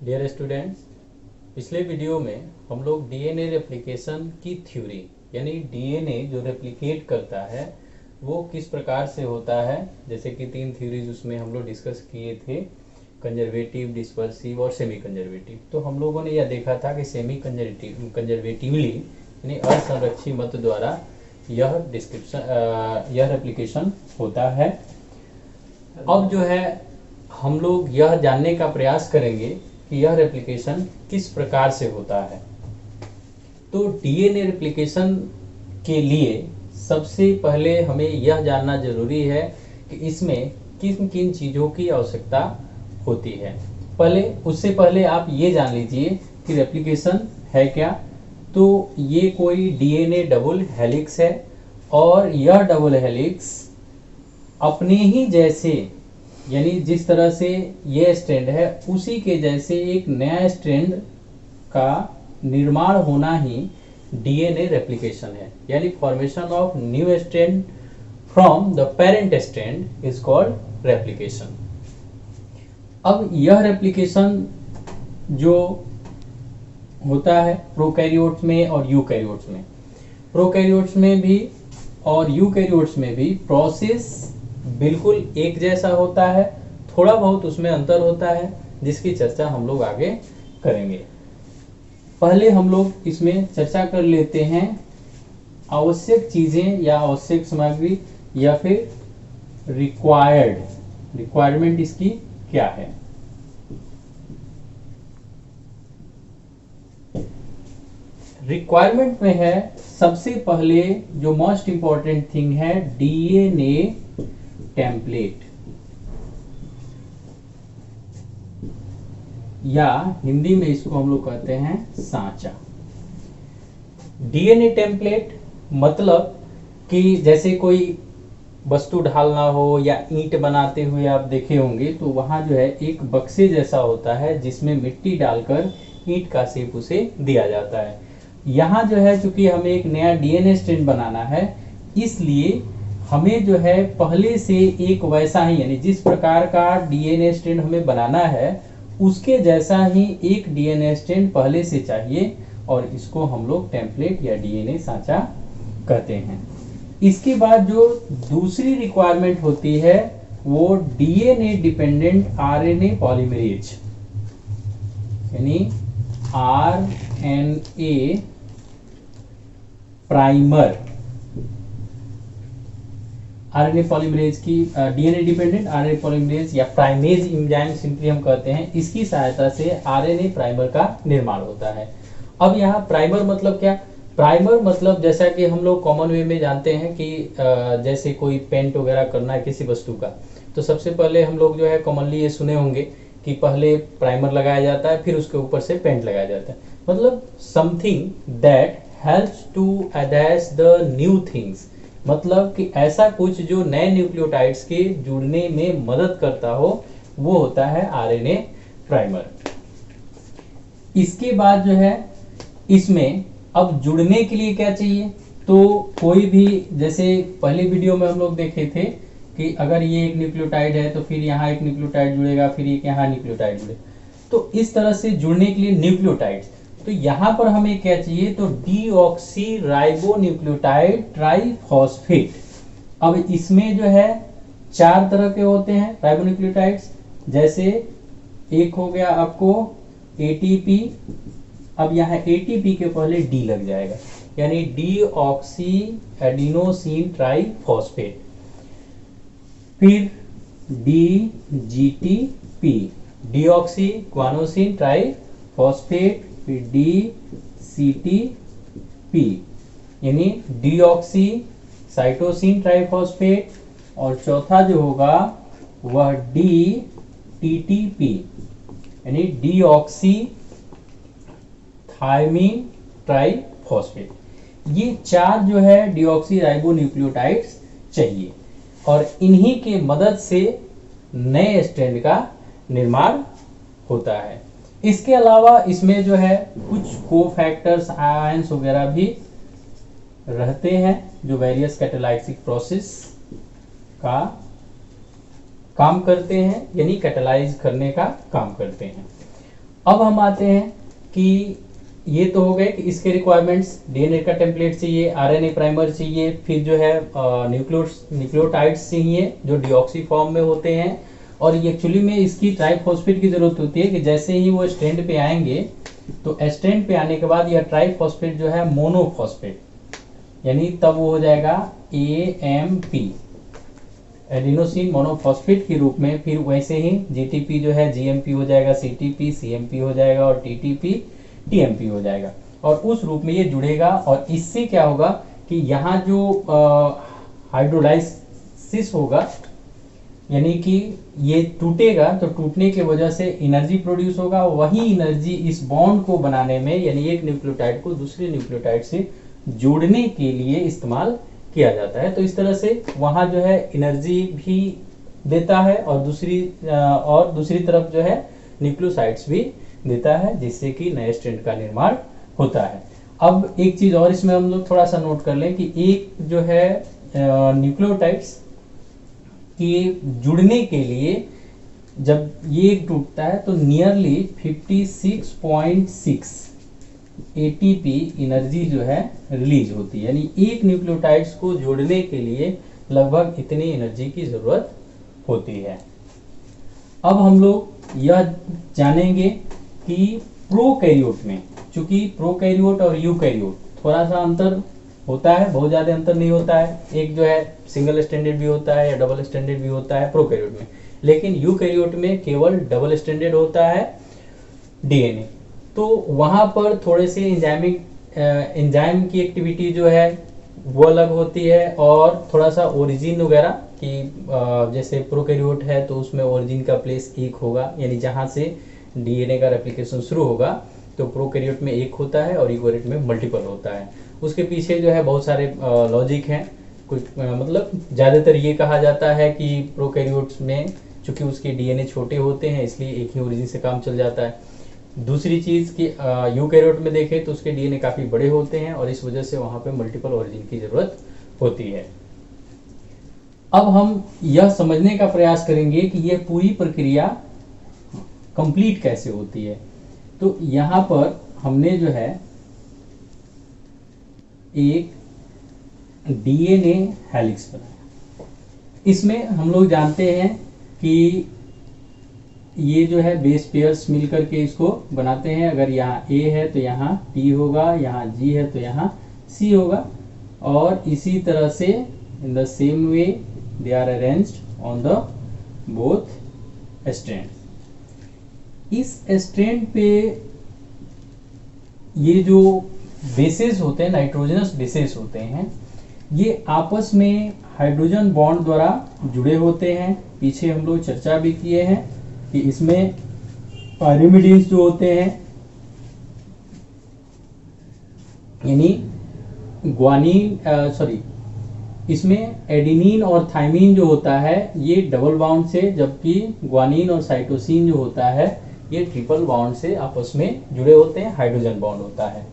Dear students, पिछले video में हम लोग डीएनए रेप्लिकेशन की थ्योरी यानी डीएनए जो रेप्लिकेट करता है वो किस प्रकार से होता है, जैसे कि 3 थ्योरीज उसमें हम लोग डिस्कस किए थे, कंजर्वेटिव, डिस्पर्सिव और सेमी कंजर्वेटिव। तो हम लोगों ने यह देखा था कि सेमी कंजर्वेटिवली यानी असंरक्षी मत द्वारा यह रेप्लिकेशन होता है। अब जो है हम लोग यह जानने का प्रयास करेंगे कि यह रेप्लिकेशन किस प्रकार से होता है। तो डीएनए रेप्लिकेशन के लिए सबसे पहले हमें यह जानना जरूरी है कि इसमें किन किन चीज़ों की आवश्यकता होती है। उससे पहले आप ये जान लीजिए कि रेप्लिकेशन है क्या। तो ये कोई डीएनए डबल हेलिक्स है और यह डबल हेलिक्स अपने ही जैसे यानी जिस तरह से ये स्ट्रैंड है उसी के जैसे एक नया स्ट्रैंड का निर्माण होना ही डीएनए रेप्लिकेशन है, यानी formation of new strand from the parent strand is called replication. अब यह रेप्लिकेशन जो होता है प्रोकैरियोट्स में और यूकैरियोट्स में, प्रोकैरियोट्स में भी और यूकैरियोट्स में भी प्रोसेस बिल्कुल एक जैसा होता है, थोड़ा बहुत उसमें अंतर होता है जिसकी चर्चा हम लोग आगे करेंगे। पहले हम लोग इसमें चर्चा कर लेते हैं आवश्यक चीजें या आवश्यक सामग्री या फिर रिक्वायरमेंट इसकी क्या है। रिक्वायरमेंट में है सबसे पहले जो मोस्ट इंपॉर्टेंट थिंग है डीएनए टेम्पलेट, या हिंदी में इसको हम लोग कहते हैं सांचा। डीएनए टेम्पलेट मतलब कि जैसे कोई वस्तु ढालना हो या ईंट बनाते हुए आप देखे होंगे तो वहां जो है एक बक्से जैसा होता है जिसमें मिट्टी डालकर ईंट का शेप उसे दिया जाता है। यहाँ जो है चूंकि हमें एक नया डीएनए स्ट्रैंड बनाना है, इसलिए हमें जो है पहले से एक वैसा ही यानी जिस प्रकार का डीएनए स्ट्रैंड हमें बनाना है उसके जैसा ही एक डीएनए स्ट्रैंड पहले से चाहिए और इसको हम लोग टेम्पलेट या डीएनए सांचा कहते हैं। इसके बाद जो दूसरी रिक्वायरमेंट होती है वो डीएनए डिपेंडेंट आरएनए पॉलीमरेज यानी आरएनए प्राइमर। आरएनए पॉलीमरेज की डीएनए डिपेंडेंट आरएनए पॉलीमरेज या प्राइमेज एंजाइम सिंपली हम कहते हैं, इसकी सहायता से आरएनए प्राइमर का निर्माण होता है। अब यहाँ प्राइमर मतलब क्या? प्राइमर मतलब जैसा कि हम लोग कॉमन वे में जानते हैं कि जैसे कोई पेंट वगैरह करना है किसी वस्तु का, तो सबसे पहले हम लोग जो है कॉमनली ये सुने होंगे कि पहले प्राइमर लगाया जाता है फिर उसके ऊपर से पेंट लगाया जाता है। मतलब something that helps to attach the new things, मतलब कि ऐसा कुछ जो नए न्यूक्लियोटाइड्स के जुड़ने में मदद करता हो, वो होता है आरएनए प्राइमर। इसके बाद जो है इसमें अब जुड़ने के लिए क्या चाहिए, तो कोई भी जैसे पहले वीडियो में हम लोग देखे थे कि अगर ये एक न्यूक्लियोटाइड है तो फिर यहाँ एक न्यूक्लियोटाइड जुड़ेगा, फिर एक यहाँ न्यूक्लियोटाइड जुड़ेगा, तो इस तरह से जुड़ने के लिए न्यूक्लियोटाइड्स। तो यहाँ पर हमें क्या चाहिए, तो डीऑक्सी राइबो न्यूक्लियोटाइड ट्राइफॉस्फेट। अब इसमें जो है 4 तरह के होते हैं राइबो न्यूक्लियोटाइड्स, जैसे एक हो गया आपको एटीपी। अब यहाँ एटीपी के पहले डी लग जाएगा यानी डीऑक्सी एडिनोसिन ट्राइफॉस्फेट, फिर डीजीटीपी डीऑक्सी ग्वानोसिन ट्राइफॉस्फेट, फिर डीसीटीपी यानी डीऑक्सी साइटोसिन ट्राइफॉस्फेट, और चौथा जो होगा वह डीटीटीपी यानी डीऑक्सी थायमीन ट्राइफॉस्फेट। ये 4 जो है डीऑक्सी राइबो न्यूक्लियोटाइड्स चाहिए और इन्हीं के मदद से नए स्ट्रैंड का निर्माण होता है। इसके अलावा इसमें जो है कुछ कोफैक्टर्स आयंस वगैरह भी रहते हैं जो वेरियस कैटालाइटिक प्रोसेस का काम करते हैं, यानी कैटालाइज करने का काम करते हैं। अब हम आते हैं कि ये तो हो गए कि इसके रिक्वायरमेंट्स, डीएनए का टेम्पलेट चाहिए, आरएनए प्राइमर चाहिए, फिर जो है न्यूक्लियोटाइड्स चाहिए जो डीऑक्सी फॉर्म में होते हैं, और ये एक्चुअली में इसकी ट्राइफॉस्फेट की जरूरत होती है कि जैसे ही वो स्ट्रैंड पे आएंगे तो स्ट्रैंड पे आने के बाद यह ट्राइफॉस्फेट जो है मोनोफॉस्फेट, यानी तब वो हो जाएगा AMP, एडिनोसिन मोनोफॉस्फेट के रूप में। फिर वैसे ही GTP जो है GMP हो जाएगा, CTP CMP हो जाएगा, और TTP TMP हो जाएगा, और उस रूप में ये जुड़ेगा। और इससे क्या होगा कि यहाँ जो हाइड्रोलाइसिस होगा, यानी कि ये टूटेगा तो टूटने की वजह से एनर्जी प्रोड्यूस होगा, वही एनर्जी इस बॉन्ड को बनाने में, यानी एक न्यूक्लियोटाइड को दूसरे न्यूक्लियोटाइड से जोड़ने के लिए इस्तेमाल किया जाता है। तो इस तरह से वहाँ जो है एनर्जी भी देता है, और दूसरी तरफ जो है न्यूक्लियोसाइड्स भी देता है, जिससे कि नए स्ट्रैंड का निर्माण होता है। अब एक चीज और इसमें हम लोग थोड़ा सा नोट कर लें कि एक जो है न्यूक्लियोटाइड्स के जुड़ने के लिए जब ये टूटता है तो नियरली 56.6 ATP एनर्जी जो है रिलीज होती है, यानी एक न्यूक्लियोटाइड्स को जोड़ने के लिए लगभग इतनी एनर्जी की जरूरत होती है। अब हम लोग यह जानेंगे कि प्रोकैरियोट में, चूंकि प्रोकैरियोट और यूकैरियोट थोड़ा सा अंतर होता है, बहुत ज्यादा अंतर नहीं होता है, एक जो है सिंगल स्टैंडर्ड भी होता है या डबल स्टैंडर्ड भी होता है प्रोकैरियोट में, लेकिन यूकैरियोट में केवल डबल स्टैंडर्ड होता है डीएनए। तो वहां पर थोड़े से एंजाइम की एक्टिविटी जो है वो अलग होती है, और थोड़ा सा ओरिजिन वगैरह कि जैसे प्रोकैरियोट है तो उसमें ओरिजिन का प्लेस एक होगा, यानी जहां से डीएनए का रेप्लिकेशन शुरू होगा, तो प्रोकैरियोट में एक होता है और यूकैरियोट में मल्टीपल होता है। उसके पीछे जो है बहुत सारे लॉजिक हैं, कुछ मतलब ज़्यादातर ये कहा जाता है कि प्रोकैरियोट्स में चूंकि उसके डीएनए छोटे होते हैं इसलिए एक ही ओरिजिन से काम चल जाता है। दूसरी चीज़ कि यूकैरियोट में देखें तो उसके डीएनए काफ़ी बड़े होते हैं और इस वजह से वहाँ पे मल्टीपल ओरिजिन की ज़रूरत होती है। अब हम यह समझने का प्रयास करेंगे कि यह पूरी प्रक्रिया कंप्लीट कैसे होती है। तो यहाँ पर हमने जो है एक डीएनए हेलिक्स बनाया। इसमें हम लोग जानते हैं कि ये जो है बेस पेयर्स मिलकर के इसको बनाते हैं। अगर यहाँ A है तो यहाँ T होगा, यहाँ G है तो यहाँ C होगा, और इसी तरह से in the same way they are arranged on the both strand. इस स्ट्रैंड पे ये जो बेसेस होते हैं, नाइट्रोजनस बेसेस होते हैं, ये आपस में हाइड्रोजन बॉन्ड द्वारा जुड़े होते हैं। पीछे हम लोग चर्चा भी किए हैं कि इसमें पायरिमिडीन्स जो होते हैं, यानी इसमें एडेनिन और थाइमिन जो होता है ये डबल बॉन्ड से, जबकि ग्वानिन और साइटोसिन जो होता है ये ट्रिपल बॉन्ड से आपस में जुड़े होते हैं, हाइड्रोजन बॉन्ड होता है।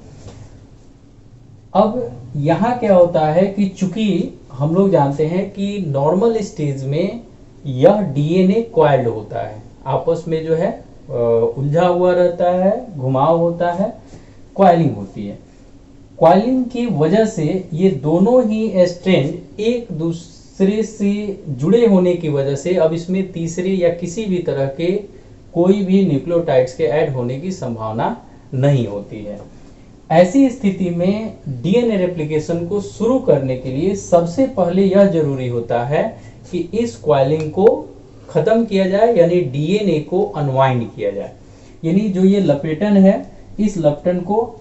अब यहाँ क्या होता है कि चूंकि हम लोग जानते हैं कि नॉर्मल स्टेज में यह डीएनए कॉइल्ड होता है, आपस में जो है उलझा हुआ रहता है, घुमाव होता है, कॉइलिंग होती है। कॉइलिंग की वजह से ये दोनों ही स्ट्रैंड एक दूसरे से जुड़े होने की वजह से अब इसमें तीसरे या किसी भी तरह के कोई भी न्यूक्लियोटाइड्स के ऐड होने की संभावना नहीं होती है। ऐसी स्थिति में डीएनए रेप्लिकेशन को शुरू करने के लिए सबसे पहले यह जरूरी होता है कि इस कॉइलिंग को खत्म किया जाए, यानी डीएनए को अनवाइंड किया जाए, यानी जो ये लपेटन है इस लपेटन को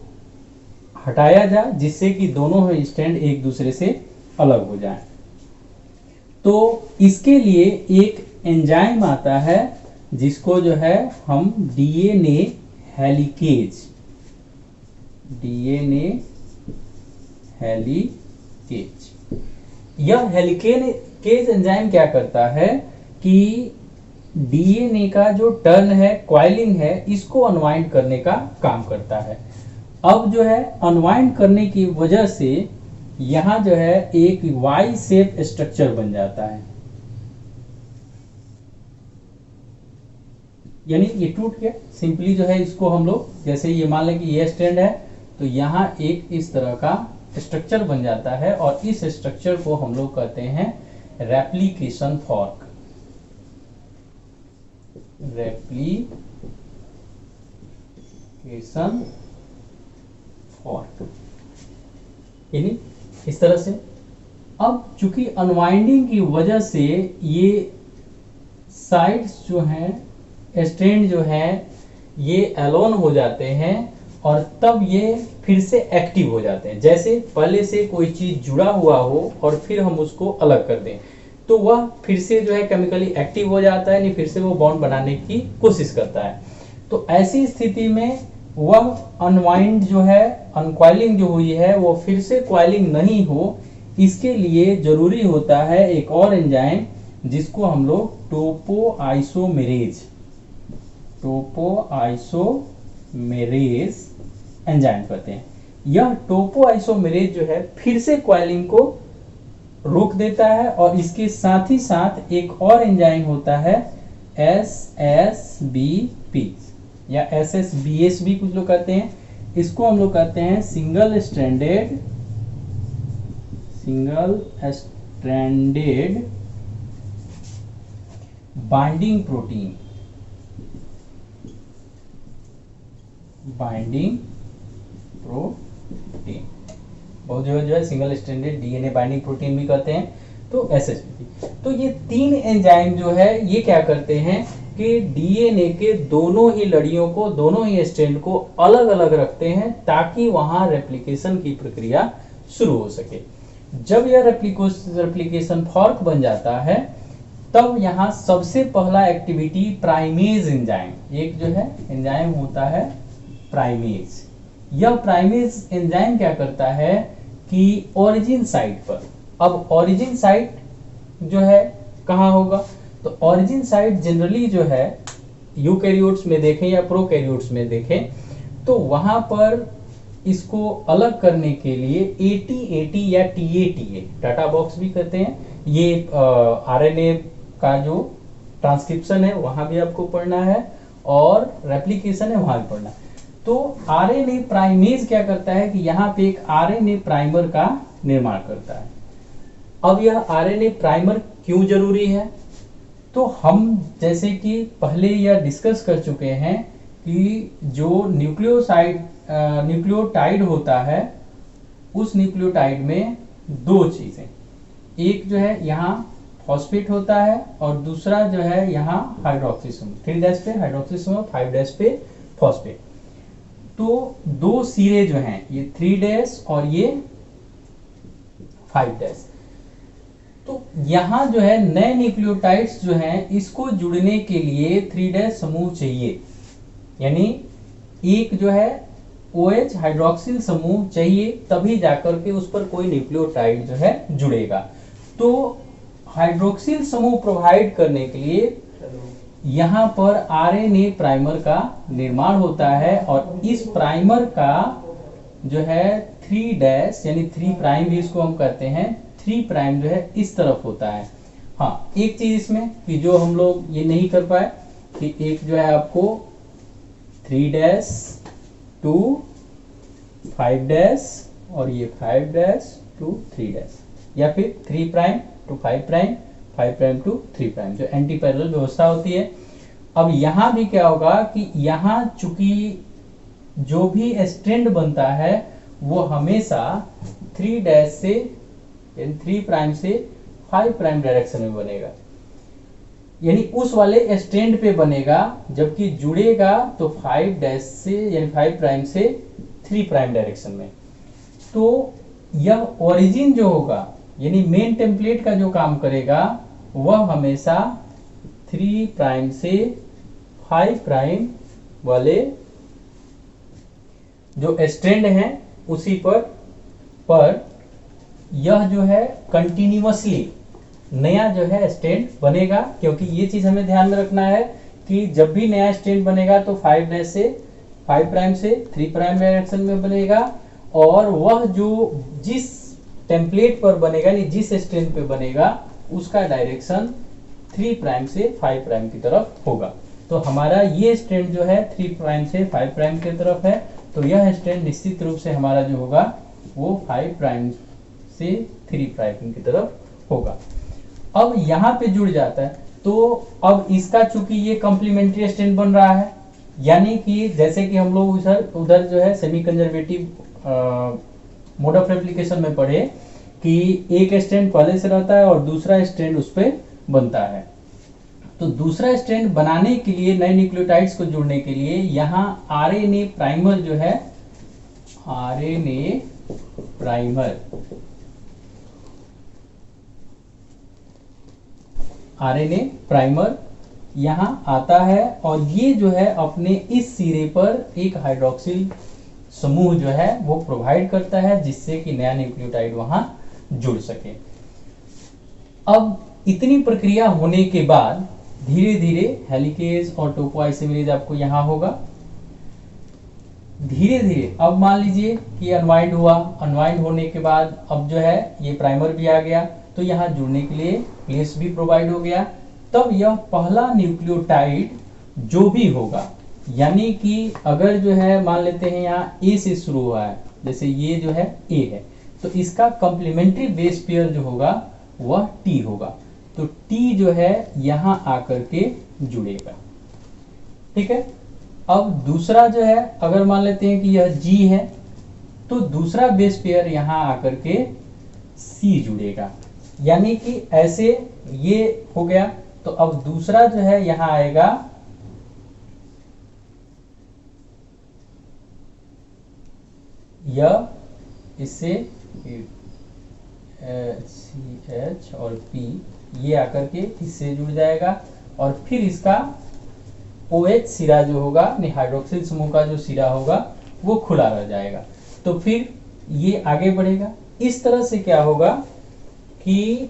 हटाया जाए, जिससे कि दोनों स्ट्रैंड एक दूसरे से अलग हो जाए। तो इसके लिए एक एंजाइम आता है जिसको जो है हम डीएनए हेलिकेज यह हेलिकेज एंजाइम क्या करता है कि डीएनए का जो टर्न है, कॉइलिंग है, इसको अनवाइंड करने का काम करता है। अब जो है अनवाइंड करने की वजह से यहां जो है एक वाई शेप स्ट्रक्चर बन जाता है। यानी ये टूट गया। सिंपली जो है इसको हम लोग, जैसे ये मान लें कि ये स्ट्रैंड है, तो यहाँ एक इस तरह का स्ट्रक्चर बन जाता है और इस स्ट्रक्चर को हम लोग कहते हैं रेप्लिकेशन फॉर्क। रेप्लिकेशन फॉर्क यानी इस तरह से। अब चूंकि अनवाइंडिंग की वजह से ये साइड्स जो हैं, स्ट्रैंड जो है ये एलोन हो जाते हैं और तब ये फिर से एक्टिव हो जाते हैं। जैसे पहले से कोई चीज जुड़ा हुआ हो और फिर हम उसको अलग कर दें तो वह फिर से जो है केमिकली एक्टिव हो जाता है, नहीं फिर से वो बॉन्ड बनाने की कोशिश करता है। तो ऐसी स्थिति में वह अनवाइंड जो है, अनकॉइलिंग जो हुई है वो फिर से कॉइलिंग नहीं हो, इसके लिए जरूरी होता है एक और एंजाइम जिसको हम लोग टोपोआइसोमेरेज एंजाइम कहते हैं। यह टोपोआइसोमेरेज जो है फिर से कॉइलिंग को रोक देता है और इसके साथ ही साथ एक और एंजाइम होता है SSBP या SSBS भी कुछ लोग कहते हैं। इसको हम लोग कहते हैं सिंगल स्ट्रैंडेड बाइंडिंग प्रोटीन। बहुत जो है single stranded DNA binding protein भी कहते हैं, तो SSBP। तो ये तीन एंजाइम जो है ये क्या करते हैं कि डीएनए के दोनों ही लड़ियों को, दोनों ही स्ट्रैंड को अलग अलग रखते हैं ताकि वहां रेप्लिकेशन की प्रक्रिया शुरू हो सके। जब यह रेप्लिकेशन फॉर्क बन जाता है तब यहाँ सबसे पहला एक्टिविटी प्राइमेज एंजाइम, एक जो है एंजाइम होता है प्राइमेज। यह प्राइमेज एंजाइम क्या करता है कि ओरिजिन साइट पर, अब ओरिजिन साइट जो है कहाँ होगा, तो ओरिजिन साइट जनरली जो है यूकैरियोट्स में देखें या प्रोकैरियोट्स में देखें तो वहां पर इसको अलग करने के लिए AT-AT या TA-TA, टाटा बॉक्स भी कहते हैं, ये RNA का जो ट्रांसक्रिप्शन है वहां भी आपको पढ़ना है और रेप्लिकेशन है वहां भी पढ़ना है। तो RNA प्राइमेज क्या करता है कि यहाँ पे एक RNA प्राइमर का निर्माण करता है। अब यह RNA प्राइमर क्यों जरूरी है, तो हम जैसे कि पहले यह डिस्कस कर चुके हैं कि जो न्यूक्लियोटाइड होता है उस न्यूक्लियोटाइड में दो चीजें, एक जो है यहाँ फॉस्फेट होता है और दूसरा जो है यहाँ हाइड्रोक्सी समूह, 3' पे हाइड्रोक्सी समूह, 5' पे फॉस्फेट। तो दो सिरे जो हैं ये 3' और ये 5'। तो यहाँ जो है नए न्यूक्लियोटाइड्स जो हैं इसको जुड़ने के लिए 3' समूह चाहिए, यानी एक जो है OH हाइड्रोक्सिल समूह चाहिए, तभी जाकर के उस पर कोई न्यूक्लियोटाइड जो है जुड़ेगा। तो हाइड्रोक्सिल समूह प्रोवाइड करने के लिए यहाँ पर RNA प्राइमर का निर्माण होता है और इस प्राइमर का जो है 3' यानी 3' भी इसको हम कहते हैं, 3' जो है इस तरफ होता है। हाँ, एक चीज इसमें कि जो हम लोग ये नहीं कर पाए कि एक जो है आपको 3' to 5' और ये 5' to 3' या फिर 3' to 5', 5' to 3', जो एंटी पैरेलल व्यवस्था होती है। अब यहाँ भी क्या होगा कि यहाँ चूंकि जो भी स्ट्रैंड बनता है वो हमेशा 3' से यानी 3' से 5' डायरेक्शन में बनेगा, यानी उस वाले स्ट्रैंड पे बनेगा, जबकि जुड़ेगा तो 5' से यानी 5' से 3' डायरेक्शन में। तो यह ओरिजिन जो होगा यानी मेन टेम्पलेट का जो काम करेगा वह हमेशा 3' से 5' वाले जो स्ट्रैंड हैं उसी पर यह जो है कंटिन्यूअसली नया जो है स्ट्रैंड बनेगा, क्योंकि ये चीज हमें ध्यान में रखना है कि जब भी नया स्ट्रैंड बनेगा तो 5' से 5' से 3' डायरेक्शन में बनेगा और वह जो जिस टेम्पलेट पर बनेगा नहीं जिस स्ट्रैंड पे बनेगा उसका डायरेक्शन 3' से 5' की तरफ होगा। तो हमारा ये स्ट्रैंड जो है 3 प्राइम से 5 प्राइम की तरफ है, तो यह स्ट्रैंड निश्चित रूप से हमारा जो होगा वो 5 प्राइम से 3 प्राइम की तरफ होगा। अब यहाँ पे जुड़ जाता है, तो अब इसका चूंकि ये कॉम्प्लीमेंट्री स्ट्रैंड बन रहा है, यानी कि जैसे कि हम लोग उधर जो है semi conservative mode of application में पढ़े कि एक स्ट्रैंड पहले से रहता है और दूसरा स्ट्रैंड उस पर बनता है। तो दूसरा स्ट्रैंड बनाने के लिए, नए न्यूक्लियोटाइड्स को जोड़ने के लिए यहाँ आरएनए प्राइमर जो है, आरएनए प्राइमर यहाँ आता है और ये जो है अपने इस सिरे पर एक हाइड्रोक्सिल समूह जो है वो प्रोवाइड करता है, जिससे कि नया न्यूक्लियोटाइड वहां जुड़ सके। अब इतनी प्रक्रिया होने के बाद धीरे धीरे हेलिकेज और टोपोआइसोमेरेज आपको यहाँ होगा। धीरे धीरे अब मान लीजिए कि अनवाइंड हुआ, अनवाइंड होने के बाद अब जो है ये प्राइमर भी आ गया, तो यहाँ जुड़ने के लिए प्लेस भी प्रोवाइड हो गया। तब यह पहला न्यूक्लियोटाइड जो भी होगा, यानी कि अगर जो है मान लेते हैं यहाँ ए से शुरू हुआ है, जैसे ये जो है ए है, तो इसका कॉम्प्लीमेंट्री बेस पेयर जो होगा वह टी होगा। तो टी जो है यहाँ आकर के जुड़ेगा, ठीक है। अब दूसरा जो है, अगर मान लेते हैं कि यह जी है, तो दूसरा बेस पेयर यहाँ आकर के सी जुड़ेगा, यानी कि ऐसे ये हो गया। तो अब दूसरा जो है यहाँ आएगा यह, इससे CH और P ये आकर के इससे जुड़ जाएगा और फिर इसका OH सिरा जो होगा, हाइड्रोक्सिल समूह का जो सिरा होगा वो खुला रह जाएगा। तो फिर ये आगे बढ़ेगा। इस तरह से क्या होगा कि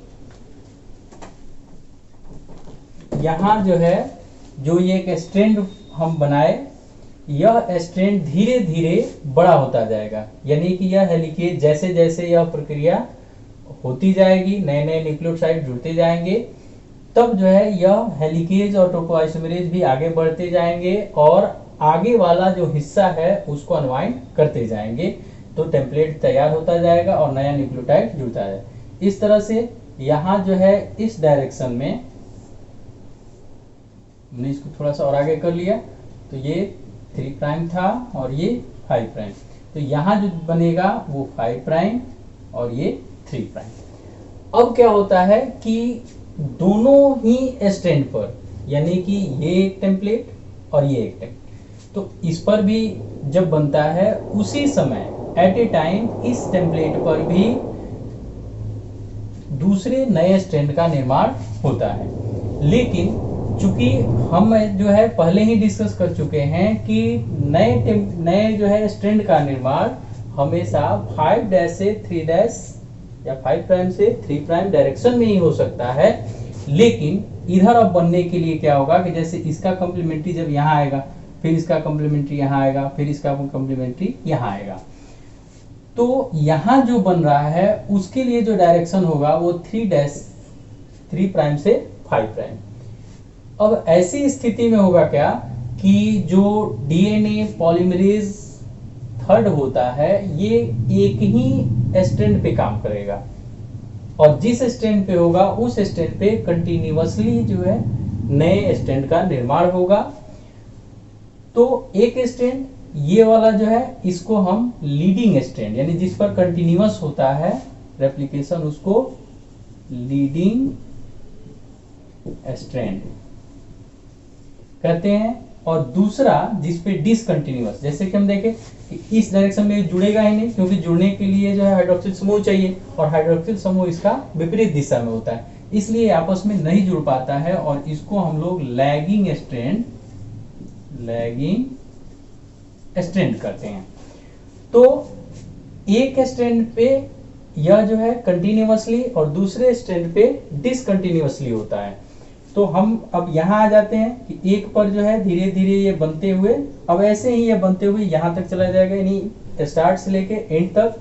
यहाँ जो है, जो ये एक स्ट्रैंड हम बनाए, यह स्ट्रैंड धीरे धीरे बड़ा होता जाएगा, यानी कि यह हेलिकेज जैसे जैसे यह प्रक्रिया होती जाएगी, नए नए न्यूक्लियोटाइड जुड़ते जाएंगे, तब जो है यह हेलिकेज और टोपोआइसोमेरेज भी आगे बढ़ते जाएंगे और आगे वाला जो हिस्सा है उसको अनवाइंड करते जाएंगे, तो टेम्पलेट तैयार होता जाएगा और नया न्यूक्लियोटाइड जुड़ता है। इस तरह से यहाँ जो है इस डायरेक्शन में हमने इसको थोड़ा सा और आगे कर लिया, तो ये 3 प्राइम था और ये 5 प्राइम, तो यहाँ जो बनेगा वो 5 प्राइम और ये 3 प्राइम। अब क्या होता है कि दोनों ही स्ट्रैंड पर, यानी कि ये एक टेम्पलेट और ये एक टेम्पलेट, तो इस पर भी जब बनता है उसी समय एट ए टाइम इस टेम्पलेट पर भी दूसरे नए स्ट्रैंड का निर्माण होता है। लेकिन चूंकि हम जो है पहले ही डिस्कस कर चुके हैं कि नए जो है स्ट्रैंड का निर्माण हमेशा 5' से 3' या 5 प्राइम से 3 प्राइम डायरेक्शन में ही हो सकता है। लेकिन इधर अब बनने के लिए क्या होगा कि जैसे इसका कॉम्प्लीमेंट्री जब यहाँ आएगा, फिर इसका कॉम्प्लीमेंट्री यहाँ आएगा, फिर इसका कॉम्प्लीमेंट्री यहाँ आएगा, तो यहाँ जो बन रहा है उसके लिए जो डायरेक्शन होगा वो 3 प्राइम से 5 प्राइम। अब ऐसी स्थिति में होगा क्या कि जो डीएनए पॉलीमरेज थर्ड होता है ये एक ही स्ट्रैंड पे काम करेगा और जिस स्ट्रैंड पे होगा उस स्ट्रैंड पे कंटिन्यूअसली जो है नए स्ट्रैंड का निर्माण होगा। तो एक स्ट्रैंड ये वाला जो है इसको हम लीडिंग स्ट्रैंड, यानी जिस पर कंटिन्यूअस होता है रेप्लिकेशन, उसको लीडिंग स्ट्रैंड कहते हैं। और दूसरा जिस पे डिसकंटिन्यूअस, जैसे कि हम देखें कि इस डायरेक्शन में जुड़ेगा ही नहीं, क्योंकि जुड़ने के लिए जो है हाइड्रोक्सिल समूह चाहिए और हाइड्रोक्सिल समूह इसका विपरीत दिशा में होता है, इसलिए आपस में नहीं जुड़ पाता है और इसको हम लोग लैगिंग स्ट्रैंड करते हैं। तो एक स्ट्रैंड पे यह जो है कंटिन्यूअसली और दूसरे स्ट्रैंड पे डिसकंटिन्यूअसली होता है। तो हम अब यहाँ आ जाते हैं कि एक पर जो है धीरे धीरे ये बनते हुए, अब ऐसे ही ये बनते हुए यहाँ तक चला जाएगा, यानी स्टार्ट से लेके एंड तक,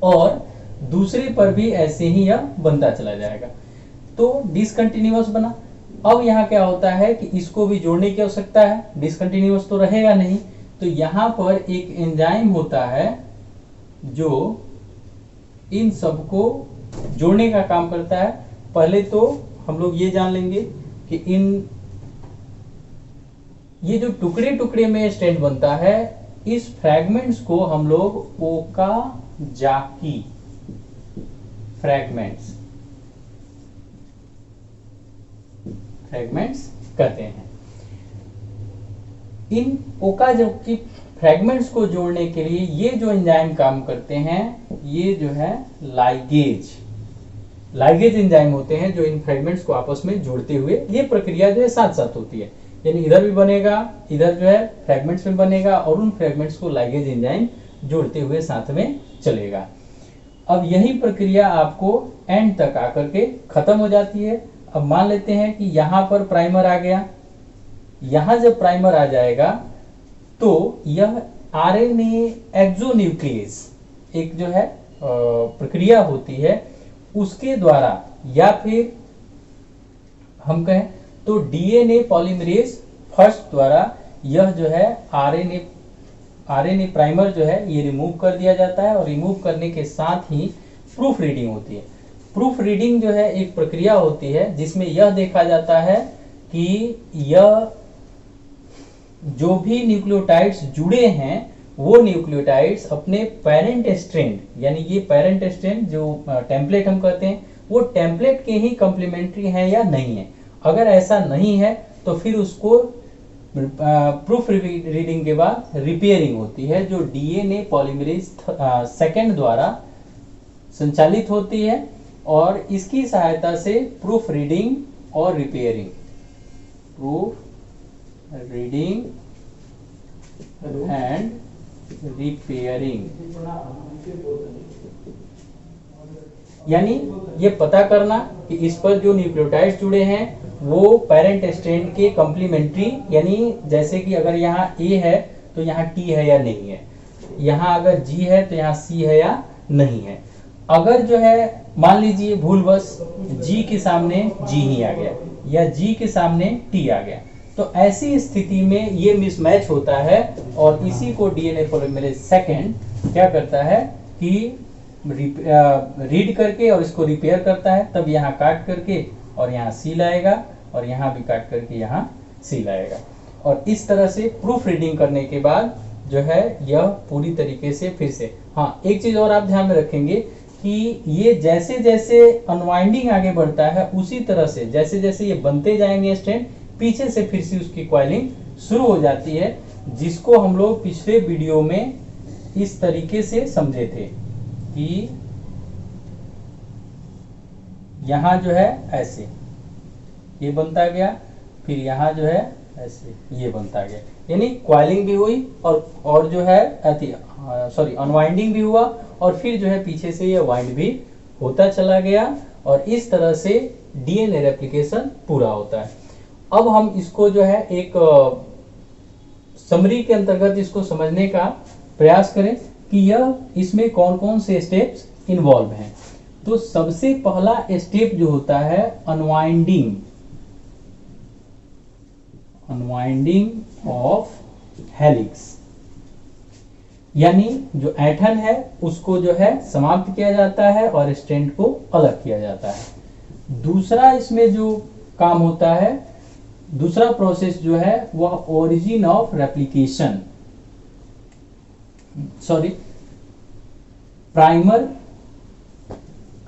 और दूसरे पर भी ऐसे ही यह बनता चला जाएगा। तो डिसकंटिन्यूअस बना, अब यहाँ क्या होता है कि इसको भी जोड़ने की आवश्यकता है, डिसकंटिन्यूअस तो रहेगा नहीं, तो यहाँ पर एक एंजाइम होता है जो इन सबको जोड़ने का काम करता है। पहले तो हम लोग ये जान लेंगे कि ये जो टुकड़े टुकड़े में स्ट्रैंड बनता है, इस फ्रैगमेंट्स को हम लोग ओकाजाकी फ्रैगमेंट्स कहते हैं। इन ओकाजाकी फ्रैगमेंट्स को जोड़ने के लिए ये जो एंजाइम काम करते हैं, ये जो है लाइगेज एंजाइम होते हैं, जो इन फ्रैगमेंट्स को आपस में जोड़ते हुए, ये प्रक्रिया जो है साथ साथ होती है, यानी इधर भी बनेगा, इधर जो है फ्रैगमेंट्स में बनेगा, और उन फ्रैगमेंट्स को लाइगेज एंजाइम जोड़ते हुए साथ में चलेगा। अब यही प्रक्रिया आपको एंड तक आकर के खत्म हो जाती है। अब मान लेते हैं कि यहां पर प्राइमर आ गया, यहां जब प्राइमर आ जाएगा तो यह आरएनए एक्सोन्यूक्लियस एक जो है प्रक्रिया होती है, उसके द्वारा, या फिर हम कहें तो डीएनए पॉलीमरेज फर्स्ट द्वारा यह जो है आरएनए प्राइमर जो है ये रिमूव कर दिया जाता है, और रिमूव करने के साथ ही प्रूफ रीडिंग होती है। प्रूफ रीडिंग जो है एक प्रक्रिया होती है जिसमें यह देखा जाता है कि यह जो भी न्यूक्लियोटाइड्स जुड़े हैं वो न्यूक्लियोटाइड्स अपने पेरेंट स्ट्रैंड, यानी ये पेरेंट स्ट्रैंड जो टेम्पलेट हम कहते हैं, वो टेम्पलेट के ही कॉम्प्लीमेंट्री है या नहीं है। अगर ऐसा नहीं है तो फिर उसको प्रूफ रीडिंग के बाद रिपेयरिंग होती है, जो डीएनए पॉलीमरेज सेकेंड द्वारा संचालित होती है, और इसकी सहायता से प्रूफ रीडिंग और repairing, proof reading and repairing, यानी ये पता करना कि इस पर जो न्यूक्लियोटाइड्स जुड़े हैं वो पेरेंट स्ट्रैंड के कॉम्प्लीमेंट्री, यानी जैसे कि अगर यहाँ ए है तो यहाँ टी है या नहीं है, यहाँ अगर जी है तो यहाँ सी है या नहीं है। अगर जो है मान लीजिए भूलवश जी के सामने जी ही आ गया या जी के सामने टी आ गया, तो ऐसी स्थिति में ये मिसमैच होता है, और इसी को डीएनए पॉलीमरेज सेकेंड क्या करता है कि रीड करके और इसको रिपेयर करता है। तब यहाँ काट करके और यहाँ सी लाएगा, और यहाँ भी काट करके यहाँ सी लाएगा, और इस तरह से प्रूफ रीडिंग करने के बाद जो है यह पूरी तरीके से फिर से। हाँ, एक चीज और आप ध्यान में रखेंगे कि ये जैसे जैसे अनवाइंडिंग आगे बढ़ता है, उसी तरह से जैसे जैसे ये बनते जाएंगे स्ट्रैंड, पीछे से फिर से उसकी कॉइलिंग शुरू हो जाती है, जिसको हम लोग पिछले वीडियो में इस तरीके से समझे थे कि यहाँ जो है ऐसे ये बनता गया, फिर यहाँ जो है ऐसे ये बनता गया, यानी कॉइलिंग भी हुई और जो है अनवाइंडिंग भी हुआ, और फिर जो है पीछे से ये वाइंड भी होता चला गया, और इस तरह से डीएनए रेप्लिकेशन पूरा होता है। अब हम इसको जो है एक समरी के अंतर्गत इसको समझने का प्रयास करें कि यह इसमें कौन कौन से स्टेप्स इन्वॉल्व हैं। तो सबसे पहला स्टेप जो होता है अनवाइंडिंग ऑफ हेलिक्स, यानी जो ऐंठन है उसको जो है समाप्त किया जाता है और स्ट्रैंड को अलग किया जाता है। दूसरा इसमें जो काम होता है, दूसरा प्रोसेस जो है वह ओरिजिन ऑफ रेप्लिकेशन, प्राइमर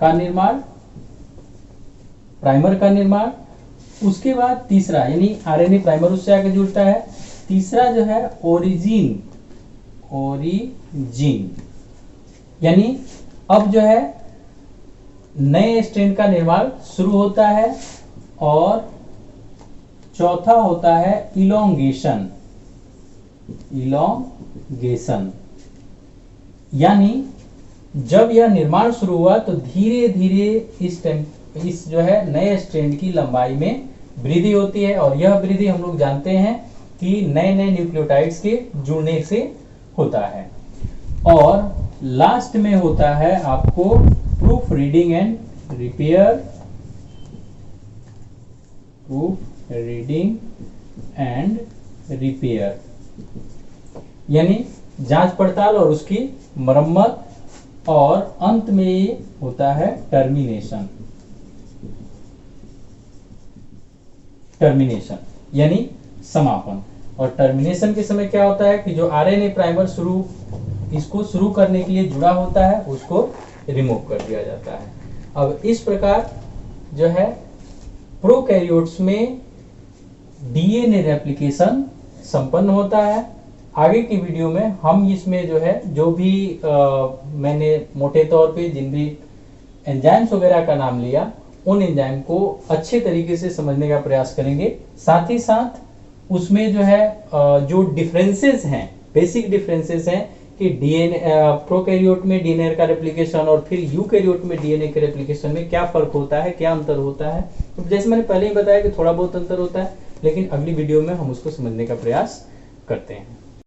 का निर्माण, उसके बाद तीसरा यानी आरएनए प्राइमर उससे आगे जुड़ता है, तीसरा जो है ओरिजिन, यानी अब जो है नए स्ट्रैंड का निर्माण शुरू होता है, और चौथा होता है इलोंगेशन, यानी जब यह निर्माण शुरू हुआ तो धीरे धीरे इस जो है नए स्ट्रैंड की लंबाई में वृद्धि होती है, और यह वृद्धि हम लोग जानते हैं कि नए नए न्यूक्लियोटाइड्स के जुड़ने से होता है। और लास्ट में होता है आपको proof reading and repair, proof reading and repair, यानी जांच पड़ताल और उसकी मरम्मत, और अंत में ये होता है टर्मिनेशन। टर्मिनेशन यानी समापन। और टर्मिनेशन के समय क्या होता है कि जो आरएनए प्राइमर इसको शुरू करने के लिए जुड़ा होता है उसको रिमूव कर दिया जाता है। अब इस प्रकार जो है प्रोकैरियोट्स में डीएनए रेप्लिकेशन संपन्न होता है। आगे की वीडियो में हम इसमें जो है जो भी मैंने मोटे तौर पे जिन भी एंजाइम्स वगैरह का नाम लिया उन एंजाइम को अच्छे तरीके से समझने का प्रयास करेंगे। साथ ही साथ उसमें जो है जो डिफरेंसेस हैं, बेसिक डिफरेंसेस हैं कि डीएनए प्रोकैरियोट में डीएनए का रेप्लिकेशन और फिर यूकैरियोट में डीएनए के रेप्लिकेशन में क्या फर्क होता है, क्या अंतर होता है। तो जैसे मैंने पहले ही बताया कि थोड़ा बहुत अंतर होता है, लेकिन अगली वीडियो में हम उसको समझने का प्रयास करते हैं।